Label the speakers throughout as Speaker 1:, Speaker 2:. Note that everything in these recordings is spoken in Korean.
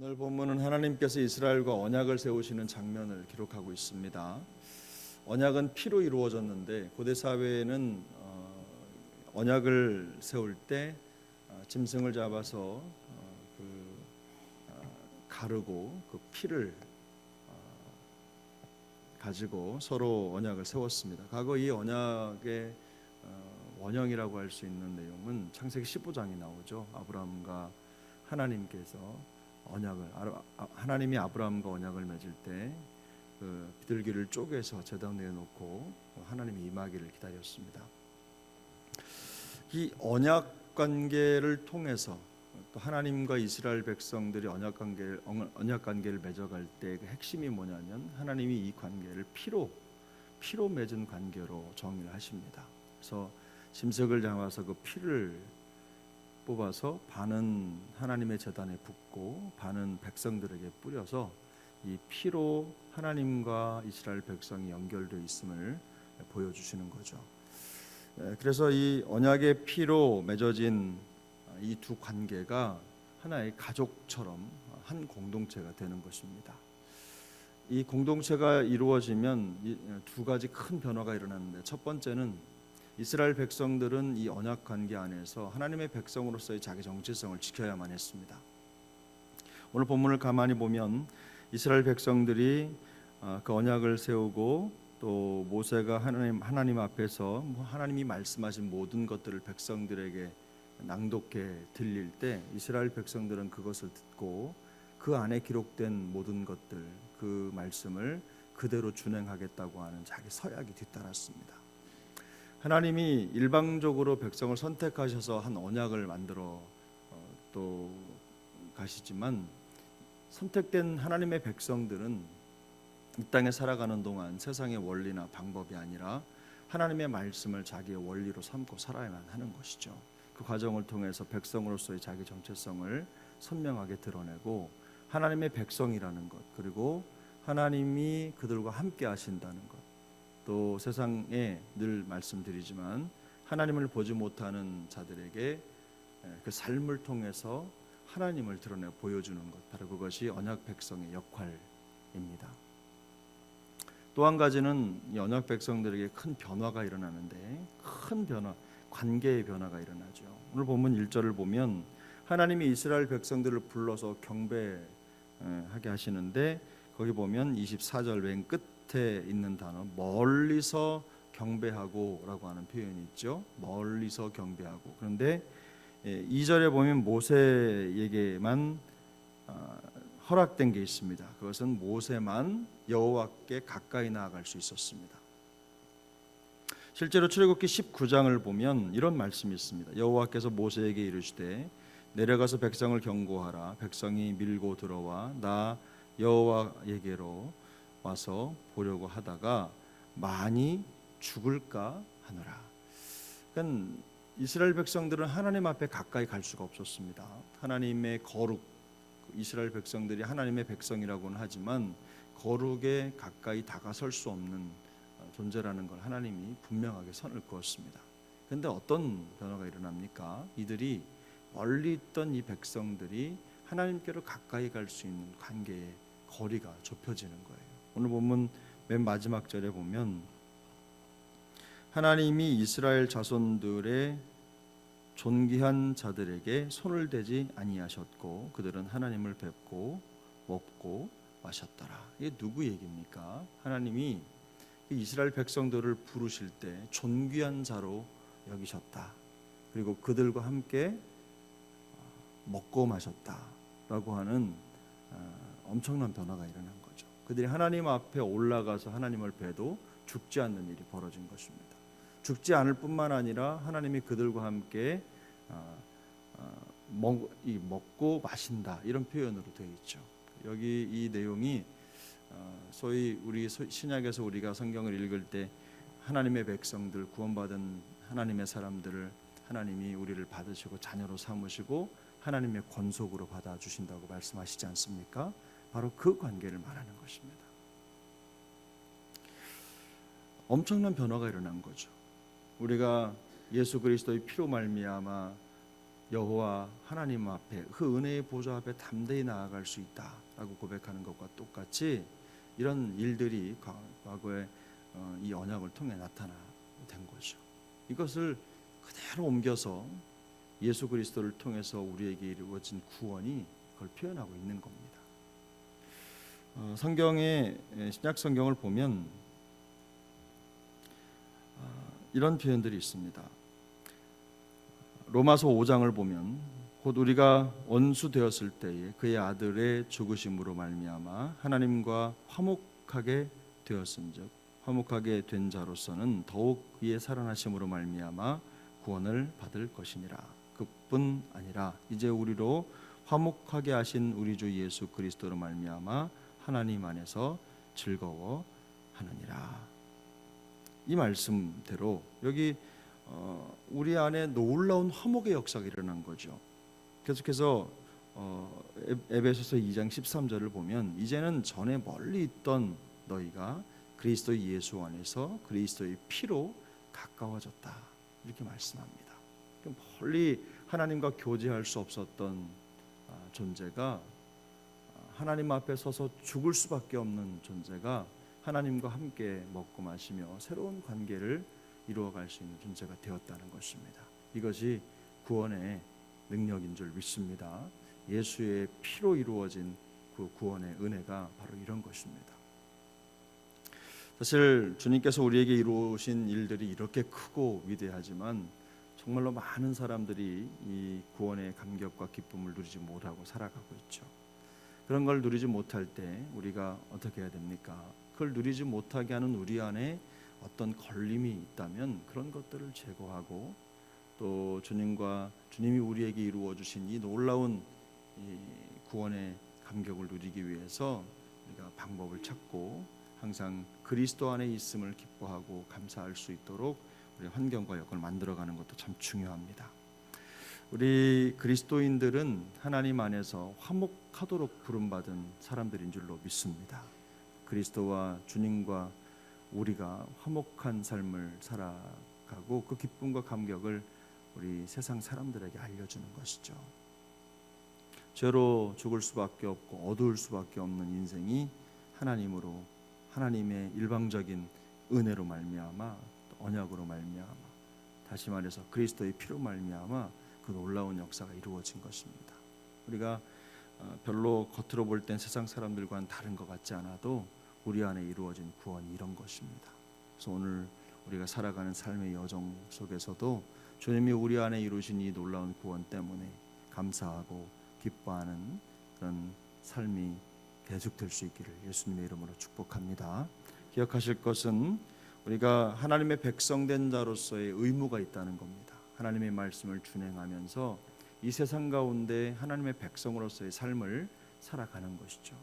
Speaker 1: 오늘 본문은 하나님께서 이스라엘과 언약을 세우시는 장면을 기록하고 있습니다. 언약은 피로 이루어졌는데 고대 사회에는 언약을 세울 때 짐승을 잡아서 가르고 그 피를 가지고 서로 언약을 세웠습니다. 과거 이 언약의 원형이라고 할 수 있는 내용은 창세기 15장이 나오죠. 아브라함과 하나님께서 하나님이 아브라함과 언약을 맺을 때 그 비둘기를 쪼개서 제단 위에 놓고 하나님이 임하기를 기다렸습니다. 이 언약 관계를 통해서 또 하나님과 이스라엘 백성들이 언약 관계를 맺어갈 때 그 핵심이 뭐냐면 하나님이 이 관계를 피로 맺은 관계로 정의를 하십니다. 그래서 짐승을 잡아서 그 피를 뽑아서 반은 하나님의 제단에 붓고 반은 백성들에게 뿌려서 이 피로 하나님과 이스라엘 백성이 연결되어 있음을 보여주시는 거죠. 그래서 이 언약의 피로 맺어진 이 두 관계가 하나의 가족처럼 한 공동체가 되는 것입니다. 이 공동체가 이루어지면 두 가지 큰 변화가 일어나는데, 첫 번째는 이스라엘 백성들은 이 언약 관계 안에서 하나님의 백성으로서의 자기 정체성을 지켜야만 했습니다. 오늘 본문을 가만히 보면 이스라엘 백성들이 그 언약을 세우고 또 모세가 하나님 앞에서 하나님이 말씀하신 모든 것들을 백성들에게 낭독해 들릴 때 이스라엘 백성들은 그것을 듣고 그 안에 기록된 모든 것들, 그 말씀을 그대로 준행하겠다고 하는 자기 서약이 뒤따랐습니다. 하나님이 일방적으로 백성을 선택하셔서 한 언약을 만들어 또 가시지만, 선택된 하나님의 백성들은 이 땅에 살아가는 동안 세상의 원리나 방법이 아니라 하나님의 말씀을 자기의 원리로 삼고 살아야만 하는 것이죠. 그 과정을 통해서 백성으로서의 자기 정체성을 선명하게 드러내고 하나님의 백성이라는 것, 그리고 하나님이 그들과 함께 하신다는 것, 또 세상에 늘 말씀드리지만 하나님을 보지 못하는 자들에게 그 삶을 통해서 하나님을 드러내 보여주는 것, 바로 그것이 언약 백성의 역할입니다. 또 한 가지는 이 언약 백성들에게 큰 변화가 일어나는데, 큰 변화, 관계의 변화가 일어나죠. 오늘 본문 1절을 보면 하나님이 이스라엘 백성들을 불러서 경배하게 하시는데, 거기 보면 24절 맨 끝에 있는 단어 멀리서 경배하고 라고 하는 표현이 있죠. 멀리서 경배하고. 그런데 2절에 보면 모세에게만 허락된 게 있습니다. 그것은 모세만 여호와께 가까이 나아갈 수 있었습니다. 실제로 출애굽기 19장을 보면 이런 말씀이 있습니다. 여호와께서 모세에게 이르시되 내려가서 백성을 경고하라. 백성이 밀고 들어와 나 여호와에게로 와서 보려고 하다가 많이 죽을까 하노라. 그러니까 이스라엘 백성들은 하나님 앞에 가까이 갈 수가 없었습니다. 하나님의 거룩, 이스라엘 백성들이 하나님의 백성이라고는 하지만 거룩에 가까이 다가설 수 없는 존재라는 걸 하나님이 분명하게 선을 그었습니다. 그런데 어떤 변화가 일어납니까? 이들이 멀리 있던 이 백성들이 하나님께로 가까이 갈 수 있는 관계의 거리가 좁혀지는 거예요. 오늘 본문 맨 마지막 절에 보면 하나님이 이스라엘 자손들의 존귀한 자들에게 손을 대지 아니하셨고 그들은 하나님을 뵙고 먹고 마셨더라. 이게 누구 얘기입니까? 하나님이 이스라엘 백성들을 부르실 때 존귀한 자로 여기셨다. 그리고 그들과 함께 먹고 마셨다라고 하는 엄청난 변화가 일어난 거죠. 그들이 하나님 앞에 올라가서 하나님을 뵈도 죽지 않는 일이 벌어진 것입니다. 죽지 않을 뿐만 아니라 하나님이 그들과 함께 먹고 마신다, 이런 표현으로 되어 있죠. 여기 이 내용이 소위 우리 신약에서 우리가 성경을 읽을 때 하나님의 백성들, 구원받은 하나님의 사람들을 하나님이 우리를 받으시고 자녀로 삼으시고 하나님의 권속으로 받아주신다고 말씀하시지 않습니까? 바로 그 관계를 말하는 것입니다. 엄청난 변화가 일어난 거죠. 우리가 예수 그리스도의 피로 말미암아 여호와 하나님 앞에 그 은혜의 보좌 앞에 담대히 나아갈 수 있다라고 고백하는 것과 똑같이 이런 일들이 과거에 이 언약을 통해 나타나된 거죠. 이것을 그대로 옮겨서 예수 그리스도를 통해서 우리에게 이루어진 구원이 그걸 표현하고 있는 겁니다. 성경의 신약 성경을 보면 이런 표현들이 있습니다. 로마서 5장을 보면 곧 우리가 원수 되었을 때에 그의 아들의 죽으심으로 말미암아 하나님과 화목하게 되었은즉 화목하게 된 자로서는 더욱 그의 살아나심으로 말미암아 구원을 받을 것이니라. 그뿐 아니라 이제 우리로 화목하게 하신 우리 주 예수 그리스도로 말미암아 하나님 안에서 즐거워하느니라. 이 말씀대로 여기 우리 안에 놀라운 화목의 역사가 일어난 거죠. 계속해서 에베소서 2장 13절을 보면 이제는 전에 멀리 있던 너희가 그리스도 예수 안에서 그리스도의 피로 가까워졌다 이렇게 말씀합니다. 멀리 하나님과 교제할 수 없었던 존재가 하나님 앞에 서서 죽을 수밖에 없는 존재가 하나님과 함께 먹고 마시며 새로운 관계를 이루어갈 수 있는 존재가 되었다는 것입니다. 이것이 구원의 능력인 줄 믿습니다. 예수의 피로 이루어진 그 구원의 은혜가 바로 이런 것입니다. 사실 주님께서 우리에게 이루신 일들이 이렇게 크고 위대하지만 정말로 많은 사람들이 이 구원의 감격과 기쁨을 누리지 못하고 살아가고 있죠. 그런 걸 누리지 못할 때 우리가 어떻게 해야 됩니까? 그걸 누리지 못하게 하는 우리 안에 어떤 걸림이 있다면 그런 것들을 제거하고 또 주님이 우리에게 이루어 주신 이 놀라운 이 구원의 감격을 누리기 위해서 우리가 방법을 찾고 항상 그리스도 안에 있음을 기뻐하고 감사할 수 있도록 우리 환경과 여건을 만들어가는 것도 참 중요합니다. 우리 그리스도인들은 하나님 안에서 화목하도록 부름받은 사람들인 줄로 믿습니다. 그리스도와 주님과 우리가 화목한 삶을 살아가고 그 기쁨과 감격을 우리 세상 사람들에게 알려주는 것이죠. 죄로 죽을 수밖에 없고 어두울 수밖에 없는 인생이 하나님으로 하나님의 일방적인 은혜로 말미암아 언약으로 말미암아 다시 말해서 그리스도의 피로 말미암아 그 놀라운 역사가 이루어진 것입니다. 우리가 별로 겉으로 볼 땐 세상 사람들과는 다른 것 같지 않아도 우리 안에 이루어진 구원이 이런 것입니다. 그래서 오늘 우리가 살아가는 삶의 여정 속에서도 주님이 우리 안에 이루신 이 놀라운 구원 때문에 감사하고 기뻐하는 그런 삶이 계속될 수 있기를 예수님의 이름으로 축복합니다. 기억하실 것은 우리가 하나님의 백성된 자로서의 의무가 있다는 겁니다. 하나님의 말씀을 준행하면서 이 세상 가운데 하나님의 백성으로서의 삶을 살아가는 것이죠.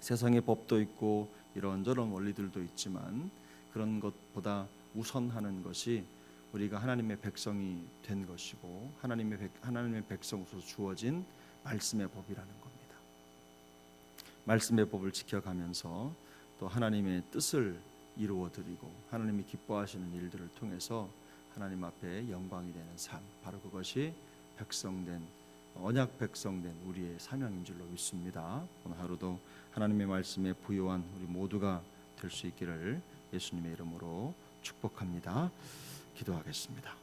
Speaker 1: 세상의 법도 있고 이런저런 원리들도 있지만 그런 것보다 우선하는 것이 우리가 하나님의 백성이 된 것이고 하나님의 백성으로서 주어진 말씀의 법이라는 겁니다. 말씀의 법을 지켜가면서 또 하나님의 뜻을 이루어드리고 하나님이 기뻐하시는 일들을 통해서 하나님 앞에 영광이 되는 삶, 바로 그것이 언약 백성된 우리의 사명인 줄로 믿습니다. 오늘 하루도 하나님의 말씀에 부요한 우리 모두가 될 수 있기를 예수님의 이름으로 축복합니다. 기도하겠습니다.